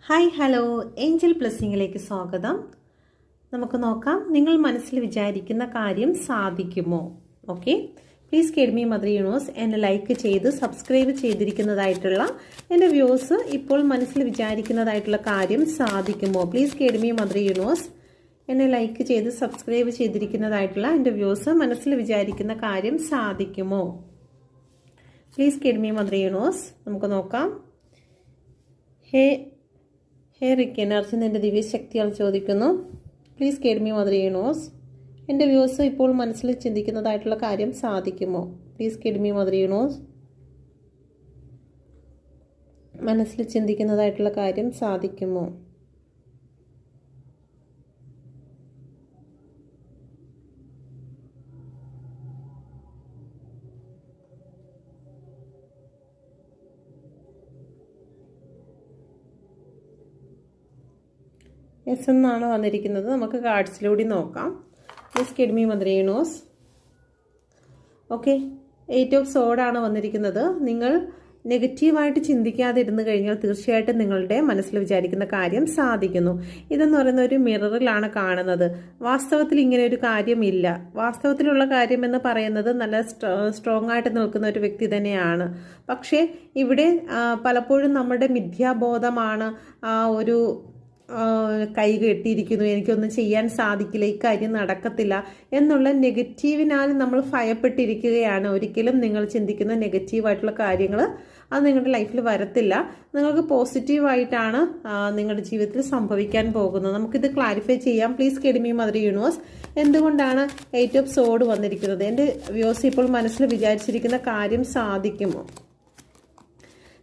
Hi hello Angel ബ്ലെസ്സിങ്ങിലേക്ക് സ്വാഗതം. നമുക്ക് നോക്കാം, നിങ്ങൾ മനസ്സിൽ വിചാരിക്കുന്ന കാര്യം സാധിക്കുമോ? Okay, please guide me mother universe എന്നെ ലൈക്ക് ചെയ്ത് സബ്സ്ക്രൈബ് ചെയ്തിരിക്കുന്നതായിട്ടുള്ള എൻ്റെ വ്യൂസ് ഇപ്പോൾ മനസ്സിൽ വിചാരിക്കുന്നതായിട്ടുള്ള കാര്യം സാധിക്കുമോ? Please guide me mother universe എന്നെ ലൈക്ക് ചെയ്ത് സബ്സ്ക്രൈബ് ചെയ്തിരിക്കുന്നതായിട്ടുള്ള എൻ്റെ വ്യൂസ് മനസ്സിൽ വിചാരിക്കുന്ന കാര്യം സാധിക്കുമോ? Please guide me mother universe. നമുക്ക് നോക്കാം. ഹേ റിക്ക് എനർജി എൻ്റെ ദിവ്യശക്തികൾ ചോദിക്കുന്നു. Please guide me mother universe എൻ്റെ വ്യൂസ് ഇപ്പോൾ മനസ്സിൽ ചിന്തിക്കുന്നതായിട്ടുള്ള കാര്യം സാധിക്കുമോ? Please guide me mother universe മനസ്സിൽ ചിന്തിക്കുന്നതായിട്ടുള്ള കാര്യം സാധിക്കുമോ? എസ് എന്നാണ് വന്നിരിക്കുന്നത്. നമുക്ക് കാർഡ്സിലൂടെ നോക്കാം. Please guide me mother universe. Okay, 8 of സോഡാണ് വന്നിരിക്കുന്നത്. നിങ്ങൾ നെഗറ്റീവായിട്ട് ചിന്തിക്കാതെ ഇരുന്ന് കഴിഞ്ഞാൽ തീർച്ചയായിട്ടും നിങ്ങളുടെ മനസ്സിൽ വിചാരിക്കുന്ന കാര്യം സാധിക്കുന്നു. ഇതെന്ന് പറയുന്ന ഒരു മിററിലാണ് കാണുന്നത്. വാസ്തവത്തിൽ ഇങ്ങനെ ഒരു കാര്യമില്ല. വാസ്തവത്തിലുള്ള കാര്യം എന്ന് പറയുന്നത് നല്ല സ്ട്രോങ് ആയിട്ട് നിൽക്കുന്ന ഒരു വ്യക്തി തന്നെയാണ്. പക്ഷേ ഇവിടെ പലപ്പോഴും നമ്മുടെ മിഥ്യാബോധമാണ് ഒരു കൈ കെട്ടിയിരിക്കുന്നു, എനിക്കൊന്നും ചെയ്യാൻ സാധിക്കില്ല, ഈ കാര്യം നടക്കത്തില്ല എന്നുള്ള നെഗറ്റീവിനാൽ നമ്മൾ ഭയപ്പെട്ടിരിക്കുകയാണ്. ഒരിക്കലും നിങ്ങൾ ചിന്തിക്കുന്ന നെഗറ്റീവായിട്ടുള്ള കാര്യങ്ങൾ അത് നിങ്ങളുടെ ലൈഫിൽ വരത്തില്ല. നിങ്ങൾക്ക് പോസിറ്റീവായിട്ടാണ് നിങ്ങളുടെ ജീവിതത്തിൽ സംഭവിക്കാൻ പോകുന്നത്. നമുക്കിത് ക്ലാരിഫൈ ചെയ്യാം. Please guide me mother universe എന്തുകൊണ്ടാണ് 8 ഓഫ് സോഡ് വന്നിരിക്കുന്നത്? എൻ്റെ വ്യൂസ് ഇപ്പോൾ മനസ്സിൽ വിചാരിച്ചിരിക്കുന്ന കാര്യം സാധിക്കുമോ?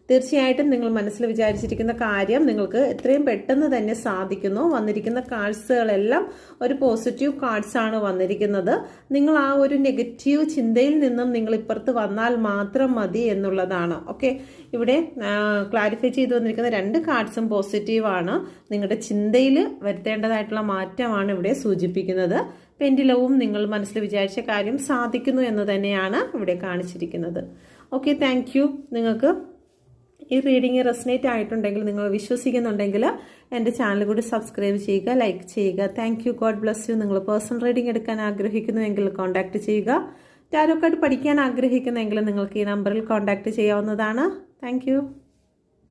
തീർച്ചയായിട്ടും നിങ്ങൾ മനസ്സിൽ വിചാരിച്ചിരിക്കുന്ന കാര്യം നിങ്ങൾക്ക് എത്രയും പെട്ടെന്ന് തന്നെ സാധിക്കുന്നു. വന്നിരിക്കുന്ന കാർഡ്സുകളെല്ലാം ഒരു പോസിറ്റീവ് കാർഡ്സ് ആണ് വന്നിരിക്കുന്നത്. നിങ്ങൾ ആ ഒരു നെഗറ്റീവ് ചിന്തയിൽ നിന്നും നിങ്ങൾ ഇപ്പുറത്ത് വന്നാൽ മാത്രം മതി എന്നുള്ളതാണ്. ഓക്കെ, ഇവിടെ ക്ലാരിഫൈ ചെയ്തു വന്നിരിക്കുന്ന 2 കാർഡ്സും പോസിറ്റീവാണ്. നിങ്ങളുടെ ചിന്തയിൽ വരുത്തേണ്ടതായിട്ടുള്ള മാറ്റമാണ് ഇവിടെ സൂചിപ്പിക്കുന്നത്. പെൻഡിലവും നിങ്ങൾ മനസ്സിൽ വിചാരിച്ച കാര്യം സാധിക്കുന്നു എന്ന് തന്നെയാണ് ഇവിടെ കാണിച്ചിരിക്കുന്നത്. Okay, thank you. നിങ്ങൾക്ക് ഈ റീഡിങ് റെസനേറ്റ് ആയിട്ടുണ്ടെങ്കിൽ, നിങ്ങൾ വിശ്വസിക്കുന്നുണ്ടെങ്കിൽ എൻ്റെ ചാനൽ കൂടി സബ്സ്ക്രൈബ് ചെയ്യുക, ലൈക്ക് ചെയ്യുക. Thank you. God bless you. നിങ്ങൾ പേഴ്സണൽ റീഡിംഗ് എടുക്കാൻ ആഗ്രഹിക്കുന്നുവെങ്കിൽ കോൺടാക്ട് ചെയ്യുക. ടാരോ കാർഡ് പഠിക്കാൻ ആഗ്രഹിക്കുന്നെങ്കിൽ നിങ്ങൾക്ക് ഈ നമ്പറിൽ കോൺടാക്ട് ചെയ്യാവുന്നതാണ്. Thank you.